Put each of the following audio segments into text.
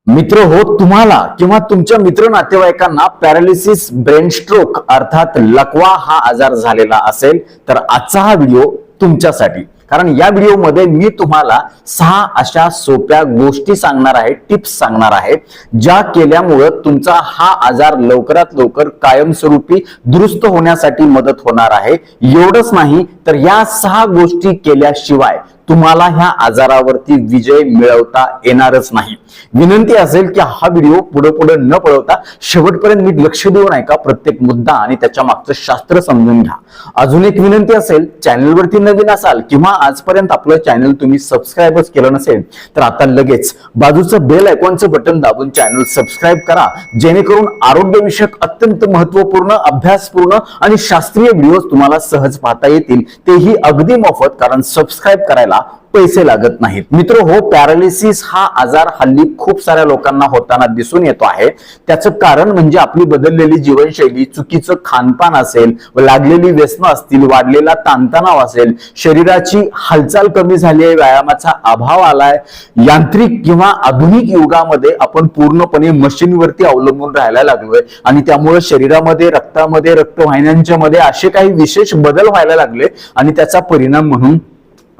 मित्र हो, तुम्हाला किंवा तुमच्या मित्र नातेवाईकांना पॅरालिसिस ब्रेन स्ट्रोक अर्थात लकवा हा आजार झालेला असेल तर आजचा हा व्हिडिओ तुमच्यासाठी. कारण या व्हिडिओमध्ये मी तुम्हाला 6 अशा सोप्या गोष्टी सांगणार आहे, टिप्स सांगणार आहे, ज्या केल्यामुळे तुमचा हा आजार लवकरात लवकर कायमस्वरूपी दुरुस्त होण्यासाठी मदत होणार आहे. एवढंच नाही तर या 6 गोष्टी केल्याशिवाय तुम्हाला ह्या आजारावरती विजय मिळवता येणारच नाही. विनंती असेल की हा व्हिडिओ पुढे न पळवता शेवटपर्यंत नीट लक्ष देऊन ऐका, प्रत्येक मुद्दा आणि त्याच्या मागचं शास्त्र समजून घ्या. अजून एक विनंती असेल, चॅनलवरती नवीन असाल किंवा आजपर्यंत आपलं चॅनल तुम्ही सबस्क्राईबच केलं नसेल तर आता लगेच बाजूचं बेल आयकॉनचं बटन दाबून चॅनल सबस्क्राईब करा, जेणेकरून आरोग्यविषयक अत्यंत महत्वपूर्ण, अभ्यासपूर्ण आणि शास्त्रीय व्हिडिओज तुम्हाला सहज पाहता येतील, तेही अगदी मोफत, कारण सबस्क्राईब करायला पैसे लागत नाहीत. मित्र हो, पॅरालिसिस हा आजार हल्ली खूप साऱ्या लोकांना होताना दिसून येतो आहे. त्याचं कारण म्हणजे आपली बदललेली जीवनशैली, चुकीचं खानपान असेल, लागलेली व्यसनं असतील, वाढलेला ताणतणाव असेल, शरीराची हालचाल कमी झाली आहे, व्यायामाचा अभाव आलाय, यांत्रिक किंवा आधुनिक युगामध्ये आपण पूर्णपणे मशीनवरती अवलंबून राहायला लागलोय आणि त्यामुळे शरीरामध्ये, रक्तामध्ये, रक्तवाहिन्यांच्या मध्ये असे काही विशेष बदल व्हायला लागले आणि त्याचा परिणाम म्हणून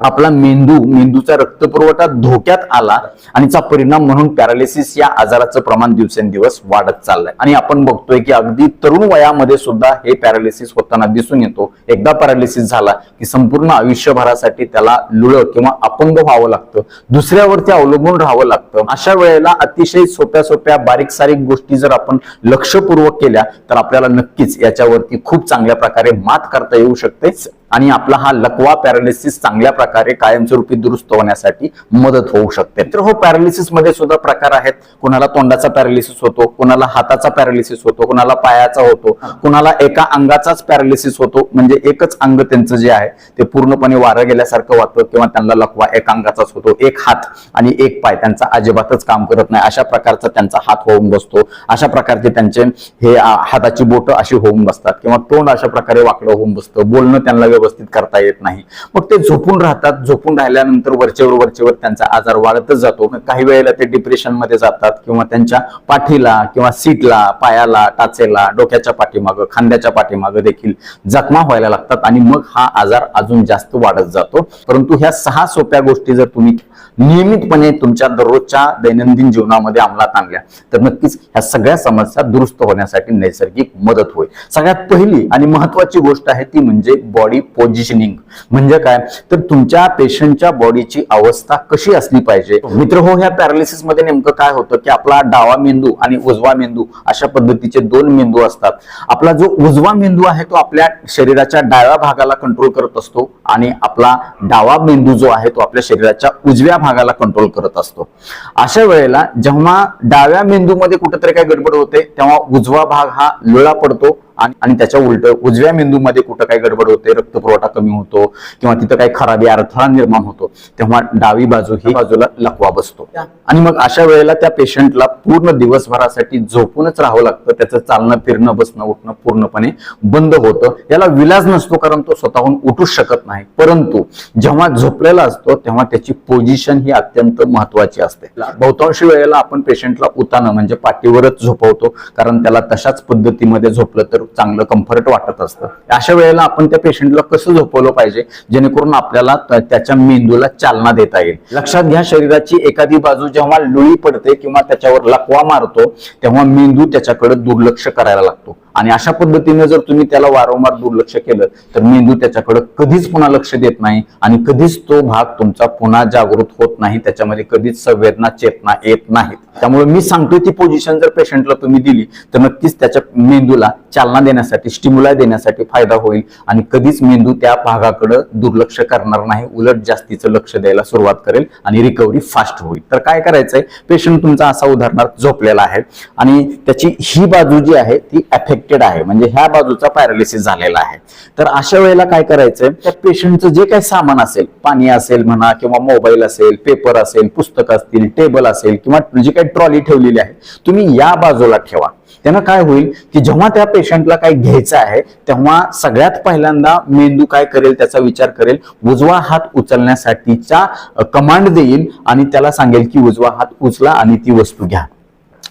आपला मेंदूचा रक्तपुरवठा धोक्यात आला आणि त्याचा परिणाम म्हणून पॅरालिसिस या आजाराचं प्रमाण दिवसेंदिवस वाढत चाललंय. आणि आपण बघतोय की अगदी तरुण वयामध्ये सुद्धा हे पॅरालिसिस होताना दिसून येतो. एकदा पॅरालिसिस झाला की संपूर्ण आयुष्यभरासाठी त्याला लुळं किंवा अपंग व्हावं लागतं, दुसऱ्यावरती अवलंबून राहावं लागतं. अशा वेळेला अतिशय सोप्या बारीक सारीक गोष्टी जर आपण लक्षपूर्वक केल्या तर आपल्याला नक्कीच याच्यावरती खूप चांगल्या प्रकारे मात करता येऊ शकते आणि आपला हा लकवा पॅरालिसिस चांगल्या प्रकारे कायमस्वरूपी दुरुस्त होण्यासाठी मदत होऊ शकते. तर हो, पॅरालिसिस मध्ये सुद्धा प्रकार आहेत. कोणाला तोंडाचा पॅरालिसिस होतो, कोणाला हाताचा पॅरालिसिस होतो, कोणाला पायाचा होतो, कोणाला एका अंगाचाच पॅरालिसिस होतो, म्हणजे एकच अंग त्यांचं जे आहे ते पूर्णपणे वारं गेल्यासारखं वाटतं किंवा त्यांना लकवा एका अंगाचाच होतो. एक हात आणि एक पाय त्यांचा अजिबातच काम करत नाही, अशा प्रकारचा त्यांचा हात होऊन बसतो. अशा प्रकारचे त्यांचे हे हाताची बोटं अशी होऊन बसतात किंवा तोंड अशा प्रकारे वाकडं होऊन बसतं. बोलणं त्यांना व्यवस्थित करता येत नाही. मग ते झोपून राहतात. झोपून राहिल्यानंतर वरचेवर त्यांचा आजार वाढतच जातो. काही वेळेला ते डिप्रेशन मध्ये जातात किंवा त्यांच्या पाठीला किंवा सीटला, पायाला, टाचेला, डोक्याच्या पाठीमागं, खांद्याच्या पाठीमागं देखील जखमा व्हायला लागतात आणि मग हा आजार अजून जास्त वाढत जातो. परंतु ह्या 6 सोप्या गोष्टी जर तुम्ही नियमितपणे तुमच्या दररोजच्या दैनंदिन जीवनामध्ये अंमलात आणल्या तर नक्कीच ह्या सगळ्या समस्या दुरुस्त होण्यासाठी नैसर्गिक मदत होईल. सगळ्यात पहिली आणि महत्वाची गोष्ट आहे ती म्हणजे बॉडी पोझिशनिंग. म्हणजे काय, तर तुमच्या पेशंटच्या बॉडीची अवस्था कशी असली पाहिजे. मित्र हो, ह्या पॅरालिसिस मध्ये नेमकं काय होतं की आपला डावा मेंदू आणि उजवा मेंदू अशा पद्धतीचे 2 मेंदू असतात. आपला जो उजवा मेंदू आहे तो आपल्या शरीराच्या डाव्या भागाला कंट्रोल करत असतो आणि आपला डावा मेंदू जो आहे तो आपल्या शरीराच्या उजव्या भागाला कंट्रोल करत असतो. अशा वेळेला जेव्हा डाव्या मेंदूमध्ये कुठेतरी काही गडबड होते तेव्हा उजवा भाग हा लुळा पडतो आणि त्याच्या उलट उजव्या मेंदूमध्ये कुठं काही गडबड होते, रक्तपुरवठा कमी होतो किंवा तिथं काही खराबी, अडथळा निर्माण होतो, तेव्हा डावी बाजू ही बाजूला लकवा बसतो आणि मग अशा वेळेला त्या पेशंटला पूर्ण दिवसभरासाठी झोपूनच राहावं लागतं. त्याचं चालणं, फिरणं, बसणं, उठणं पूर्णपणे बंद होतं. याला विलाज नसतो कारण तो स्वतःहून उठूच शकत नाही. परंतु जेव्हा झोपलेला असतो तेव्हा त्याची पोझिशन ही अत्यंत महत्वाची असते. बहुतांश वेळेला आपण पेशंटला उतानं म्हणजे पाठीवरच झोपवतो कारण त्याला तशाच पद्धतीमध्ये झोपलं तर चांगलं कम्फर्ट वाटत असतं. अशा वेळेला आपण त्या पेशंटला कसं झोपवलं पाहिजे जेणेकरून आपल्याला त्याच्या मेंदूला चालना देता येईल. लक्षात घ्या, शरीराची एखादी बाजू जेव्हा लुळी पडते किंवा त्याच्यावर लकवा मारतो तेव्हा मेंदू त्याच्याकडे दुर्लक्ष करायला लागतो आणि अशा पद्धतीने जर तुम्ही त्याला वारंवार दुर्लक्ष केलं तर मेंदू त्याच्याकडे कधीच पुन्हा लक्ष देत नाही आणि कधीच तो भाग तुमचा पुन्हा जागृत होत नाही. त्याच्यामध्ये कधीच संवेदना, चेतना येत नाहीत. त्यामुळे मी सांगतोय ती पोझिशन जर पेशंटला तुम्ही दिली तर नक्कीच त्याच्या मेंदूला चालना देण्यासाठी, स्टिम्युलाय देण्यासाठी फायदा होईल आणि कधीच मेंदू त्या भागाकडे दुर्लक्ष करणार नाही, उलट जास्तीचं लक्ष द्यायला सुरुवात करेल आणि रिकव्हरी फास्ट होईल. तर काय करायचंय, पेशंट तुमचा असा उदाहरणार्थ झोपलेला आहे आणि त्याची ही बाजू जी आहे ती अफेक्टेड आहे, म्हणजे ह्या बाजूचा पॅरालिसिस झालेला आहे. तर अशा वेळेला काय करायचंय, त्या पेशंटचं जे काही सामान असेल, पाणी असेल म्हणा किंवा मोबाईल असेल, पेपर असेल, पुस्तक असतील, टेबल असेल किंवा जी काही ट्रॉली ठेवलेली आहे, तुम्ही या बाजूला ठेवा त्यानं काय होईल की जेव्हा त्या पेशंटला काही घ्यायचं आहे तेव्हा सगळ्यात पहिल्यांदा मेंदू काय करेल, त्याचा विचार करेल, उजवा हात उचलण्यासाठीचा कमांड देईल आणि त्याला सांगेल की उजवा हात उचला आणि ती वस्तू घ्या.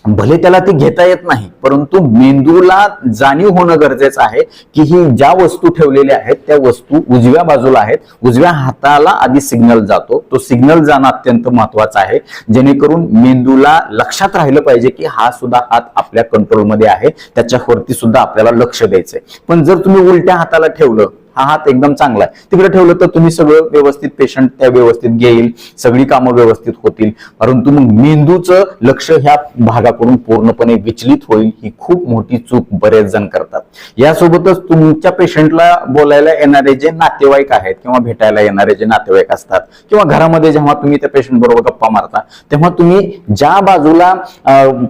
भले त्याला ती घेता येत नाही, परंतु मेंदूला जाणीव होणं गरजेचं आहे की ही ज्या वस्तू ठेवलेल्या आहेत त्या वस्तू उजव्या बाजूला आहेत. उजव्या हाताला आधी सिग्नल जातो, तो सिग्नल जाणं अत्यंत महत्वाचं आहे, जेणेकरून मेंदूला लक्षात राहिलं पाहिजे की हा सुद्धा हात आपल्या कंट्रोलमध्ये आहे, त्याच्यावरती सुद्धा आपल्याला लक्ष द्यायचंय. पण जर तुम्ही उलट्या हाताला ठेवलं, हा हात एकदम चांगला आहे, तिकडे ठेवलं तर तुम्ही सगळं व्यवस्थित, पेशंट त्या व्यवस्थित घेईल, सगळी कामं व्यवस्थित होतील, परंतु मग मेंदूचं लक्ष ह्या भागाकडून पूर्णपणे विचलित होईल. ही खूप मोठी चूक बरेच जण करतात. यासोबतच तुमच्या पेशंटला बोलायला येणारे जे नातेवाईक आहेत किंवा भेटायला येणारे जे नातेवाईक असतात किंवा घरामध्ये जेव्हा तुम्ही त्या पेशंट बरोबर गप्पा मारता तेव्हा तुम्ही ज्या बाजूला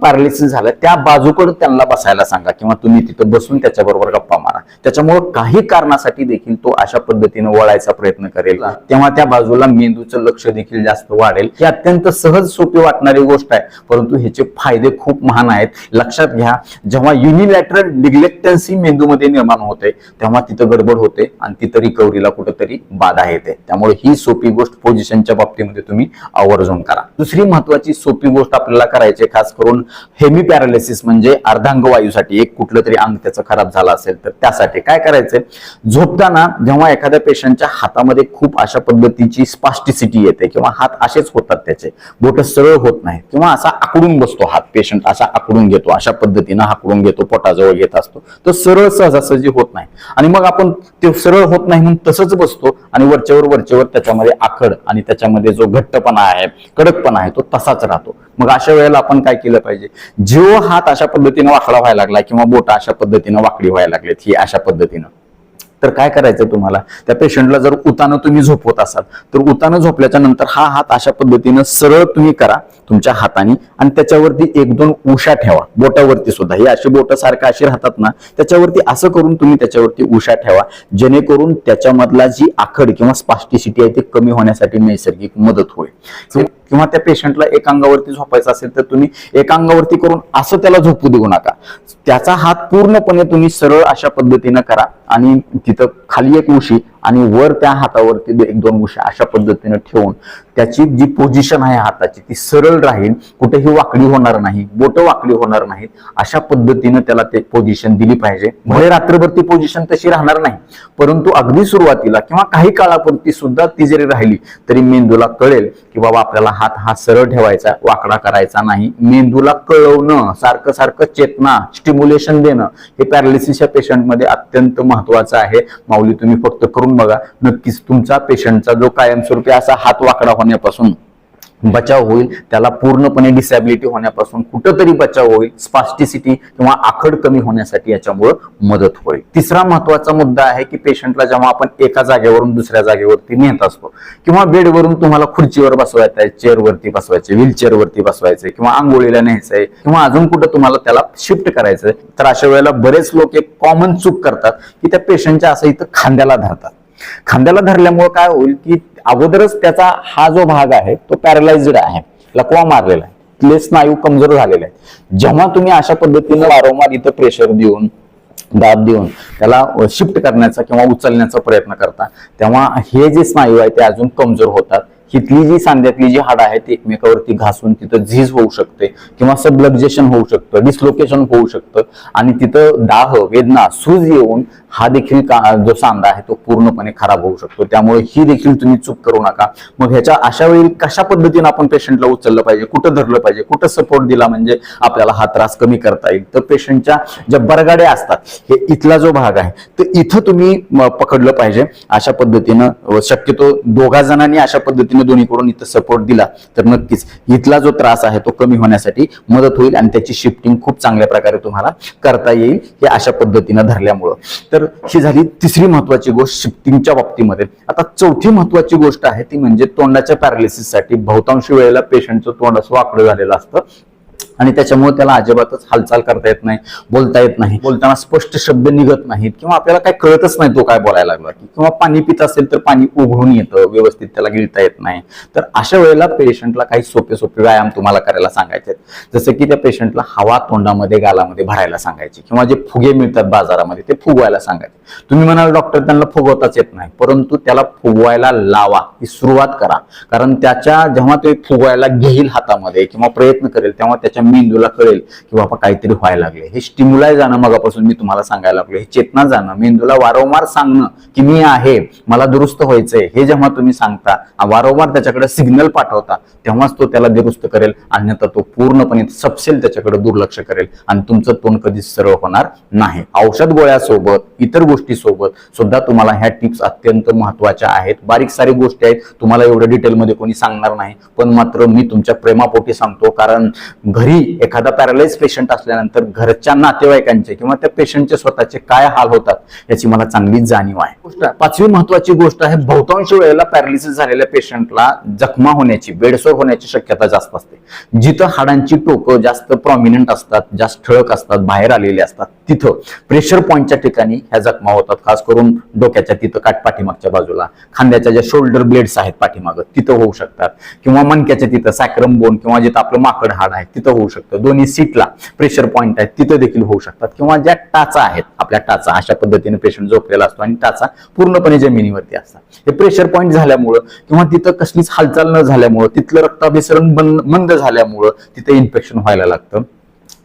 पॅरालिसिस झालं त्या बाजूकडे त्यांना बसायला सांगा किंवा तुम्ही तिथं बसून त्याच्याबरोबर गप्पा मारा. त्याच्यामुळे काही कारणासाठी देखील तो अशा पद्धतीने वळायचा प्रयत्न करेल, तेव्हा त्या बाजूला मेंदूचं लक्ष देखील जास्त वाढेल. ही अत्यंत सहज सोपी वाटणारी गोष्ट आहे, परंतु ह्याचे फायदे खूप महान आहेत. लक्षात घ्या, जेव्हा युनिलॅटरल निग्लेक्टन्सी मेंदूमध्ये निर्माण होते तेव्हा तिथं गडबड होते आणि तिथं रिकव्हरीला कुठेतरी बाधा येते. त्यामुळे ही सोपी गोष्ट पोझिशनच्या बाबतीमध्ये तुम्ही आवर्जून करा. दुसरी महत्वाची सोपी गोष्ट आपल्याला करायची, खास करून हेमी पॅरालिसिस म्हणजे अर्धांग वायूसाठी, एक कुठलं तरी अंग त्याचं खराब झालं असेल तर त्यासाठी काय करायचंय, झोपताना जेव्हा एखाद्या पेशंटच्या हातामध्ये खूप अशा पद्धतीची स्पास्टिसिटी येते किंवा हात असेच होतात, त्याचे बोट सरळ होत नाहीत किंवा असा आकडून बसतो हात, पेशंट असा आकडून घेतो, अशा पद्धतीनं आकडून घेतो, पोटाजवळ घेत असतो, तो सरळ सहजासहजी होत नाही आणि मग आपण ते सरळ होत नाही म्हणून तसंच बसतो आणि वरचेवर त्याच्यामध्ये आखड आणि त्याच्यामध्ये जो घट्टपणा आहे, कडकपणा आहे, तो तसाच राहतो. मग अशा वेळेला आपण काय केलं पाहिजे, जो हात अशा पद्धतीनं वाकडा व्हायला लागला किंवा बोट अशा पद्धतीनं वाकडी व्हायला लागलीत, ही अशा पद्धतीनं, तर काय करायचं तुम्हाला, त्या पेशंटला जर उतानं तुम्ही झोपवत असाल तर उतानं झोपल्याच्या नंतर हा हात अशा पद्धतीनं सरळ तुम्ही करा तुमच्या हाताने आणि त्याच्यावरती एक दोन उशा ठेवा, बोटावरती सुद्धा. ही अशी बोट सारखं अशी राहतात ना, त्याच्यावरती असं करून तुम्ही त्याच्यावरती उशा ठेवा, जेणेकरून त्याच्यामधला जी आखड किंवा स्पास्टिसिटी आहे ती कमी होण्यासाठी नैसर्गिक मदत होईल. किंवा त्या पेशंटला एक अंगावरती झोपायचं असेल तर तुम्ही एक अंगावरती करून असं त्याला झोपू देऊ नका, त्याचा हात पूर्णपणे तुम्ही सरळ अशा पद्धतीनं करा आणि तिथं खाली एक उशी आणि वर त्या हातावरती एक दोन उशी अशा पद्धतीने ठेवून त्याची जी पोझिशन आहे हाताची ती सरळ राहील, कुठेही वाकडी होणार नाही, बोट वाकडी होणार नाहीत, अशा पद्धतीनं त्याला ते पोझिशन दिली पाहिजे. भले रात्रभर ती पोझिशन तशी राहणार नाही, परंतु अगदी सुरुवातीला किंवा काही काळापुरती सुद्धा ती जरी राहिली तरी मेंदूला कळेल की बाबा आपल्याला हात हा सरळ ठेवायचा, वाकडा करायचा नाही. मेंदूला कळवणं, सारखं सारखं चेतना, स्टिम्युलेशन देणं हे पॅरालिसिसच्या पेशंटमध्ये अत्यंत महत्वाचं आहे. माऊली तुम्ही फक्त करून बघा, नक्कीच तुमचा पेशंटचा जो कायमस्वरूपी असा हात वाकडा होण्यापासून बचाव होईल, त्याला पूर्णपणे डिसॅबिलिटी होण्यापासून कुठंतरी बचाव होईल, स्पास्टिसिटी किंवा आखड कमी होण्यासाठी याच्यामुळे मदत होईल. तिसरा महत्वाचा मुद्दा आहे की पेशंटला जेव्हा आपण एका जागेवरून दुसऱ्या जागेवरती नेत असतो किंवा बेडवरून तुम्हाला खुर्चीवर बसवायचं आहे, चेअरवरती बसवायचे, व्हीलचेअरवरती बसवायचे किंवा आंघोळीला न्यायचंय किंवा अजून कुठं तुम्हाला त्याला शिफ्ट करायचंय, तर अशा वेळेला बरेच लोक एक कॉमन चूक करतात की त्या पेशंटच्या असं इथं खांद्याला धरतात. खांद्याला धरल्यामुळे काय होईल की अगोदरच त्याचा हा जो भाग आहे तो पॅरालाइज्ड आहे, लकवा मारलेला आहे, तिथले स्नायू कमजोर झालेले आहेत. जेव्हा तुम्ही अशा पद्धतीने वारंवार इथं प्रेशर देऊन, दाब देऊन त्याला शिफ्ट करण्याचा किंवा उचलण्याचा प्रयत्न करता, तेव्हा हे जे स्नायू आहे ते अजून कमजोर होतात. हिथली जी सांध्यातली जी हाड आहे ती एकमेकावरती घासून तिथं झीज होऊ शकते किंवा सबलक्झेशन होऊ शकतं, डिस्लोकेशन होऊ शकतं आणि तिथं दाह, वेदना, सूज येऊन हा देखील जो सांधा आहे तो पूर्णपणे खराब होऊ शकतो. त्यामुळे ही देखील तुम्ही चूक करू नका. मग ह्याच्या अशा वेळी कशा पद्धतीने आपण पेशंटला उचललं पाहिजे, कुठं धरलं पाहिजे, कुठं सपोर्ट दिला म्हणजे आपल्याला हा त्रास कमी करता येईल, तर पेशंटच्या ज्या बरगाड्या असतात, हे इथला जो भाग आहे तर इथं तुम्ही पकडलं पाहिजे. अशा पद्धतीनं शक्यतो दोघा जणांनी अशा पद्धतीने दोन्हीकडून इथं सपोर्ट दिला तर नक्कीच इथला जो त्रास आहे तो कमी होण्यासाठी मदत होईल आणि त्याची शिफ्टिंग खूप चांगल्या प्रकारे तुम्हाला करता येईल हे अशा पद्धतीनं धरल्यामुळं. तर ही झाली तिसरी महत्वाची गोष्ट शिफ्टिंगच्या बाबतीमध्ये. आता चौथी महत्वाची गोष्ट आहे ती म्हणजे तोंडाच्या पॅरालिसिससाठी बहुतांश वेळेला पेशंटचं तोंड असं वाकडं झालेलं असतं आणि त्याच्यामुळे त्याला अजिबातच हालचाल करता येत नाही, बोलता येत नाही, बोलताना स्पष्ट शब्द निघत नाहीत किंवा आपल्याला काय कळतच नाही तो काय बोलायला लागला की, किंवा पाणी पित असेल तर पाणी उघडून येतं, व्यवस्थित त्याला गिळता येत नाही. तर अशा वेळेला पेशंटला काही सोपे सोपे व्यायाम तुम्हाला करायला सांगायचे, जसं की त्या पेशंटला हवा तोंडामध्ये गालामध्ये भरायला सांगायची, किंवा जे फुगे मिळतात बाजारामध्ये ते फुगवायला सांगायचे. तुम्ही म्हणाल डॉक्टर त्यांना फुगवताच येत नाही, परंतु त्याला फुगवायला लावा, ही सुरुवात करा. कारण त्याच्या जेव्हा ते फुगवायला घेईल हातामध्ये किंवा प्रयत्न करेल तेव्हा त्याच्या मेंदूला कळेल की बाबा काहीतरी व्हायला लागले. हे स्टिम्युलाय जाणं मगापासून मी तुम्हाला सांगायला लागलो, हे चेतना जाणं, मेंदूला वारंवार सांगणं की मी आहे, मला दुरुस्त व्हायचंय, हे जेव्हा तुम्ही सांगता, वारंवार त्याच्याकडे सिग्नल पाठवता, तेव्हाच तो त्याला दुरुस्त करेल. अन्यथा तो पूर्णपणे सपसेल त्याच्याकडे दुर्लक्ष करेल आणि तुमचं तोंड कधीच सरळ होणार नाही. औषध गोळ्यासोबत इतर गोष्टी सोबत सुद्धा तुम्हाला ह्या टिप्स अत्यंत महत्वाच्या आहेत. बारीक सारी गोष्टी आहेत, तुम्हाला एवढं डिटेलमध्ये कोणी सांगणार नाही, पण मात्र मी तुमच्या प्रेमापोटी सांगतो. कारण घरी एखादा पॅरालाइज पेशंट असल्यानंतर घरच्या नातेवाईकांचे किंवा त्या पेशंटचे स्वतःचे काय हाल होतात याची मला चांगली जाणीव आहे. पाचवी महत्वाची गोष्ट आहे, बहुतांश वेळेला पॅरालिसिस झालेल्या पेशंटला जखमा होण्याची, बेडसोर होण्याची शक्यता जास्त असते. जिथं हाडांची टोकं जास्त प्रॉमिनंट असतात, जास्त ठळक असतात, बाहेर आलेले असतात, तिथं प्रेशर पॉइंटच्या ठिकाणी ह्या जखमा होतात. खास करून डोक्याच्या तिथं, काठ पाठीमागच्या बाजूला, खांद्याच्या ज्या शोल्डर ब्लेड्स आहेत पाठीमागं तिथं होऊ शकतात, किंवा मणक्याच्या तिथं सॅक्रम बोन किंवा जिथं आपलं माकड हाड आहे तिथं होऊ शकतं. दोन्ही सीटला प्रेशर पॉइंट आहेत तिथं देखील होऊ शकतात, किंवा ज्या टाचा आहेत आपल्या टाचा, अशा पद्धतीने पेशंट झोपलेला असतो आणि टाचा पूर्णपणे जमिनीवरती असतात. हे प्रेशर पॉइंट झाल्यामुळं किंवा तिथं कसलीच हालचाल न झाल्यामुळं, तिथलं रक्ताभिसरण मंद झाल्यामुळं तिथं इन्फेक्शन व्हायला लागतं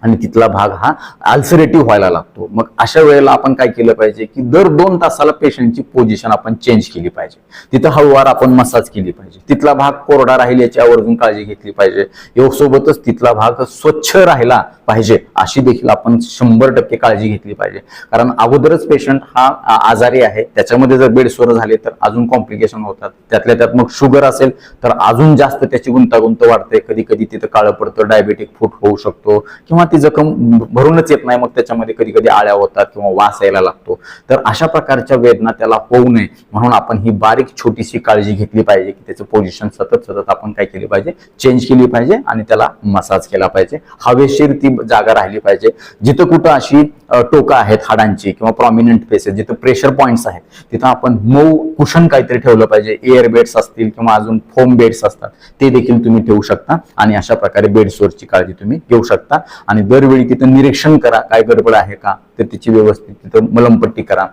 आणि तिथला भाग हा अल्सरेटिव्ह व्हायला लागतो. मग अशा वेळेला आपण काय केलं पाहिजे की दर 2 तासाला पेशंटची पोझिशन आपण चेंज केली पाहिजे. तिथं हळूवार आपण मसाज केली पाहिजे. तिथला भाग कोरडा राहील याची आवर्जून काळजी घेतली पाहिजे. सोबतच तिथला भाग स्वच्छ राहिला पाहिजे अशी देखील आपण 100% काळजी घेतली पाहिजे. कारण अगोदरच पेशंट हा आजारी आहे, त्याच्यामध्ये जर बेडसोर झाले तर अजून कॉम्प्लिकेशन होतात. त्यातल्या त्यात मग शुगर असेल तर अजून जास्त त्याची गुंतागुंत वाढते. कधी कधी तिथं काळं पडतं, डायबेटिक फूट होऊ शकतो, किंवा ती जखम भरूनच येत नाही, मग त्याच्यामध्ये कधी कधी आळ्या होतात किंवा वास यायला लागतो. तर अशा प्रकारच्या वेदना त्याला होऊ नये म्हणून आपण ही बारीक छोटीशी काळजी घेतली पाहिजे की त्याचं पोझिशन सतत आपण काय केली पाहिजे, चेंज केली पाहिजे आणि त्याला मसाज केला पाहिजे. हवेशीर ती जागा राहिली पाहिजे. जिथं कुठं अशी टोका आहेत हाडांची किंवा प्रॉमिनंट प्लेसेस जिथं प्रेशर पॉइंट्स आहेत तिथं आपण मऊ कुशन काहीतरी ठेवलं पाहिजे. एअर बेड्स असतील किंवा अजून फोम बेड्स असतात ते देखील तुम्ही ठेवू शकता आणि अशा प्रकारे बेडसोरची काळजी तुम्ही घेऊ शकता. आणि दरवेळी तिथं निरीक्षण करा, काय गडबड आहे का, तर तिची व्यवस्थित तिथं मलमपट्टी करा,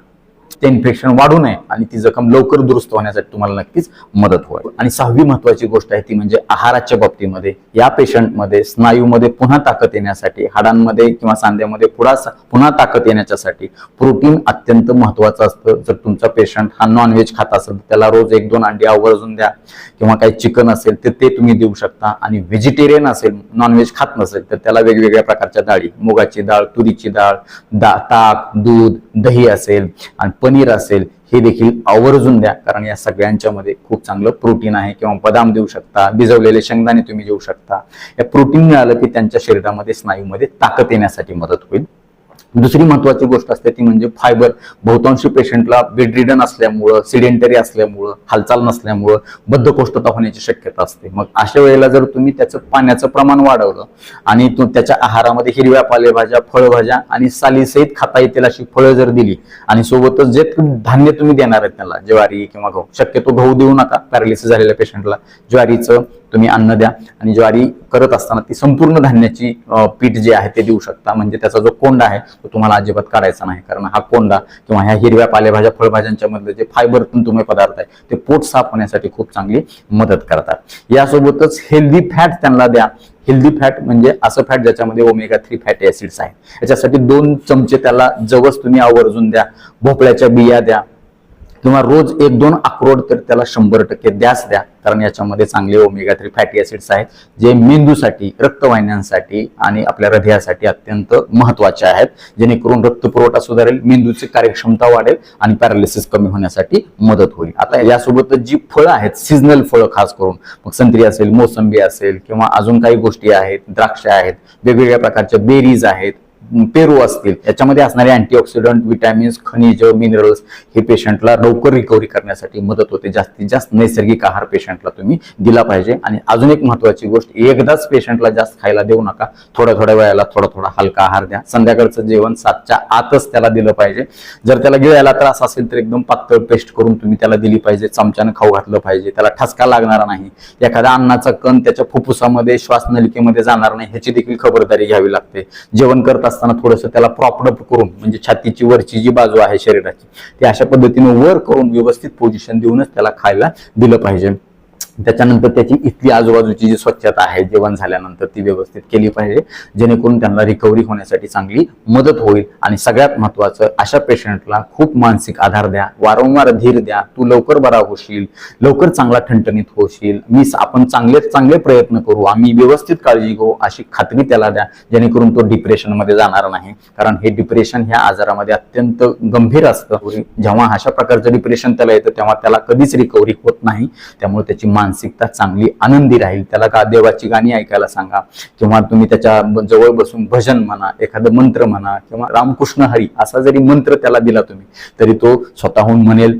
ते इन्फेक्शन वाढू नये आणि ती जखम लवकर दुरुस्त होण्यासाठी तुम्हाला नक्कीच मदत होईल. आणि 6वी महत्वाची गोष्ट आहे ती म्हणजे आहाराच्या बाबतीमध्ये या पेशंटमध्ये स्नायूमध्ये पुन्हा ताकद येण्यासाठी, हाडांमध्ये किंवा सांध्यामध्ये पुन्हा ताकद येण्यासाठी प्रोटीन अत्यंत महत्वाचं असतं. जर तुमचा पेशंट हा नॉनव्हेज खात असेल तर त्याला रोज 1-2 अंडी आवर्जून द्या, किंवा काही चिकन असेल तर ते तुम्ही देऊ शकता. आणि व्हेजिटेरियन असेल, नॉनव्हेज खात नसेल तर त्याला वेगवेगळ्या प्रकारच्या डाळी, मुगाची डाळ, तुरीची डाळ, ताक, दूध, दही असेल आणि पनीर असेल हे देखील आवर्जून द्या. कारण या सगळ्यांच्या मध्ये खूप चांगलं प्रोटीन आहे. किंवा बदाम देऊ शकता, भिजवलेले शेंगदाणे तुम्ही देऊ शकता. या प्रोटीन मिळालं की त्यांच्या शरीरामध्ये स्नायूमध्ये ताकद येण्यासाठी मदत होईल. दुसरी महत्वाची गोष्ट असते ती म्हणजे फायबर. बहुतांशी पेशंटला बेडरिडन असल्यामुळं, सिडेंटरी असल्यामुळं, हालचाल नसल्यामुळं बद्धकोष्ठता होण्याची शक्यता असते. मग अशा वेळेला जर तुम्ही त्याचं पाण्याचं प्रमाण वाढवलं आणि त्याच्या आहारामध्ये हिरव्या पालेभाज्या, फळभाज्या आणि सालीसहित खाता येतील अशी फळं जर दिली आणि सोबतच जे धान्य तुम्ही देणार आहेत त्याला, ज्वारी किंवा गहू, शक्यतो गहू देऊ नका पॅरालिसिस झालेल्या पेशंटला, ज्वारीचं तुम्ही अन्न द्या. आणि ज्वारी करत असताना ती संपूर्ण धान्याची पीठ जे आहे ते देऊ शकता. म्हणजे त्याचा जो कोंडा आहे तो तुम्हाला अजिबात काढायचा नाही. कारण हा कोंडा किंवा ह्या हिरव्या पालेभाज्या, फळभाज्यांच्या मधले जे फायबर तंतुमय पदार्थ आहे ते पोट साफ होण्यासाठी खूप चांगली मदत करतात. यासोबतच हेल्दी फॅट त्यांना द्या. हेल्दी फॅट म्हणजे असं फॅट ज्याच्यामध्ये ओमेगा 3 फॅटी ऍसिड्स आहेत. याच्यासाठी 2 चमचे त्याला जवस तुम्ही आवर्जून द्या. भोपळ्याच्या बिया द्या, किंवा रोज 1-2 अक्रोड तर त्याला 100% द्याच द्या. कारण याच्यामध्ये चांगले ओमेगा 3 फॅटी ऍसिड्स आहेत जे मेंदूसाठी, रक्तवाहिन्यांसाठी आणि आपल्या हृदयासाठी अत्यंत महत्वाचे आहेत. जेणेकरून रक्तपुरवठा सुधारेल, मेंदूची कार्यक्षमता वाढेल आणि पॅरालिसिस कमी होण्यासाठी मदत होईल. आता यासोबतच जी फळं आहेत, सीझनल फळं खास करून, मग संत्री असेल, मोसंबी असेल किंवा अजून काही गोष्टी आहेत, द्राक्ष आहेत, वेगवेगळ्या प्रकारच्या बेरीज आहेत, पेरू असतील, याच्यामध्ये असणारे अँटीऑक्सिडंट, विटॅमिन्स, खनिज, मिनरल्स हे पेशंटला लवकर रिकव्हरी करण्यासाठी मदत होते. जास्तीत जास्त नैसर्गिक आहार पेशंटला तुम्ही दिला पाहिजे. आणि अजून एक महत्वाची गोष्ट, एकदाच पेशंटला जास्त खायला देऊ नका. थोड्या वेळाला थोडा हलका आहार द्या. संध्याकाळचं जेवण 7च्या आतच त्याला दिलं पाहिजे. जर त्याला गिळायला त्रास असेल तर एकदम पातळ पेस्ट करून तुम्ही त्याला दिली पाहिजे. चमच्यानं खाऊ घातलं पाहिजे. त्याला ठसका लागणार नाही. एखादा अन्नाचा कण त्याच्या फुफ्फुसामध्ये, श्वासनलिकेमध्ये जाणार नाही ह्याची देखील खबरदारी घ्यावी लागते. जेवण करत असताना थोडंसं त्याला प्रॉपर करून, म्हणजे छातीची वरची जी बाजू आहे शरीराची ती अशा पद्धतीने वर करून व्यवस्थित पोझिशन देऊनच त्याला खायला दिलं पाहिजे. त्याच्यानंतर त्याची इथली आजूबाजूची जी स्वच्छता आहे जेवण झाल्यानंतर ती व्यवस्थित केली पाहिजे, जेणेकरून त्यांना रिकव्हरी होण्यासाठी चांगली मदत होईल. आणि सगळ्यात महत्वाचं, अशा पेशंटला खूप मानसिक आधार द्या, वारंवार धीर द्या. तू लवकर बरा होशील, लवकर चांगला ठणठणीत होशील, आपण चांगले प्रयत्न करू, आम्ही व्यवस्थित काळजी घेऊ अशी खात्री त्याला द्या, जेणेकरून तो डिप्रेशन मध्ये जाणार नाही. कारण हे डिप्रेशन ह्या आजारामध्ये अत्यंत गंभीर असतं. जेव्हा अशा प्रकारचं डिप्रेशन त्याला येतं तेव्हा त्याला कधीच रिकव्हरी होत नाही. त्यामुळे त्याची मानसिकता चांगली आनंदी राहील. त्याला देवाची गाणी ऐकायला सांगा, किंवा तुम्ही त्याच्या जवळ बसून भजन म्हणा, एखादं मंत्र म्हणा, किंवा रामकृष्ण हरी असा जरी मंत्र त्याला दिला तुम्ही तरी तो स्वतःहून म्हणेल,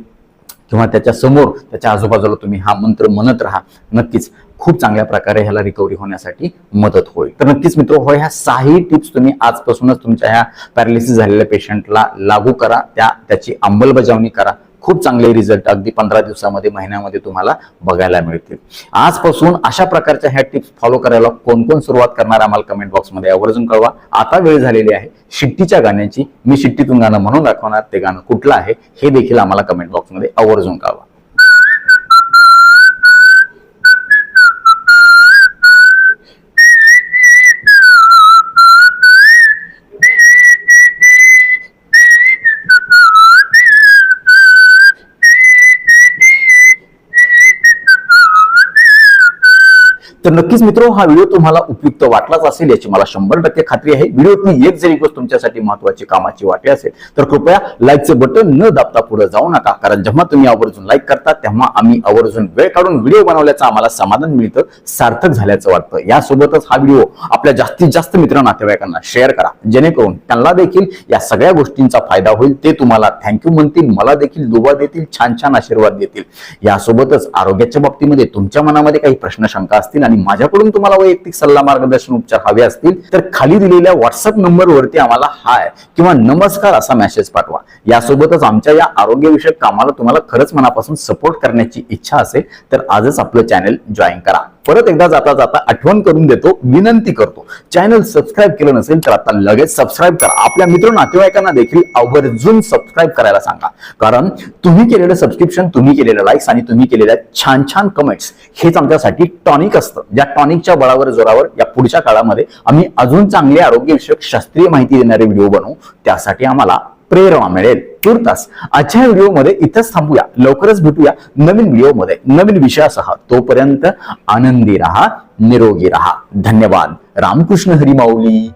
किंवा त्याच्या समोर त्याच्या आजूबाजूला तुम्ही हा मंत्र म्हणत राहा. नक्कीच खूप चांगल्या प्रकारे ह्याला रिकव्हरी होण्यासाठी मदत होईल. तर नक्कीच मित्र हो, ह्या 6 टिप्स तुम्ही आजपासूनच तुमच्या ह्या पॅरालिसिस झालेल्या पेशंटला लागू करा, त्याची अंमलबजावणी करा. खूप चांगले रिझल्ट अगदी 15 दिवसामध्ये, महिन्यामध्ये तुम्हाला बघायला मिळतील. आजपासून अशा प्रकारच्या ह्या टिप्स फॉलो करायला कोण सुरुवात करणार आम्हाला कमेंट बॉक्समध्ये आवर्जून कळवा. आता वेळ झालेली आहे शिट्टीच्या गाण्याची. मी शिट्टीतून गाणं म्हणून दाखवणार, ते गाणं कुठलं आहे हे देखील आम्हाला कमेंट बॉक्समध्ये आवर्जून कळवा. तर नक्कीच मित्रो, हा व्हिडिओ तुम्हाला उपयुक्त वाटलाच असेल याची मला 100% खात्री आहे. व्हिडिओतली एक जरी गोष्ट तुमच्यासाठी महत्वाची, कामाची वाटली असेल तर कृपया लाईकचं बटन न दाबता पुढे जाऊ नका. कारण जेव्हा तुम्ही आवर्जून लाईक करता तेव्हा आम्ही आवर्जून वेळ काढून व्हिडिओ बनवल्याचं आम्हाला समाधान मिळतं, सार्थक झाल्याचं वाटतं. यासोबतच हा व्हिडिओ आपल्या जास्तीत जास्त मित्र नातेवाईकांना शेअर करा, जेणेकरून त्यांना देखील या सगळ्या गोष्टींचा फायदा होईल. ते तुम्हाला थँक्यू म्हणतील, मला देखील दुवा देतील, छान आशीर्वाद देतील. यासोबतच आरोग्याच्या बाबतीमध्ये तुमच्या मनामध्ये काही प्रश्न, शंका असतील आणि माझ्याकडून तुम्हाला वैयक्तिक सल्ला, मार्गदर्शन, उपचार हवे असतील तर खाली दिलेल्या व्हॉट्सअप नंबरवरती आम्हाला हाय किंवा नमस्कार असा मेसेज पाठवा. यासोबतच आमच्या या आरोग्यविषयक कामाला तुम्हाला खरंच मनापासून सपोर्ट करण्याची इच्छा असेल तर आजच आपलं चॅनल जॉईन करा. परत एकदा जाता आठवण करून देतो, विनंती करतो, चॅनल सबस्क्राईब केलं नसेल तर आता लगेच सबस्क्राईब करा. आपल्या मित्र नातेवाईकांना देखील आवर्जून सबस्क्राईब करायला सांगा. कारण तुम्ही केलेलं सबस्क्रिप्शन, तुम्ही केलेल्या लाईक्स आणि तुम्ही केलेल्या छान कमेंट्स हेच आमच्यासाठी टॉनिक असतं. ज्या टॉनिकच्या बळावर, जोरावर या पुढच्या काळामध्ये आम्ही अजून चांगले आरोग्यविषयक शास्त्रीय माहिती देणारे व्हिडिओ बनवू, त्यासाठी आम्हाला प्रेरणा मिळेल. तुर्तास आजच्या व्हिडिओमध्ये इथंच थांबूया. लवकरच भेटूया नवीन व्हिडिओमध्ये नवीन विषयासह. तोपर्यंत आनंदी राहा, निरोगी राहा. धन्यवाद. रामकृष्ण हरी माऊली.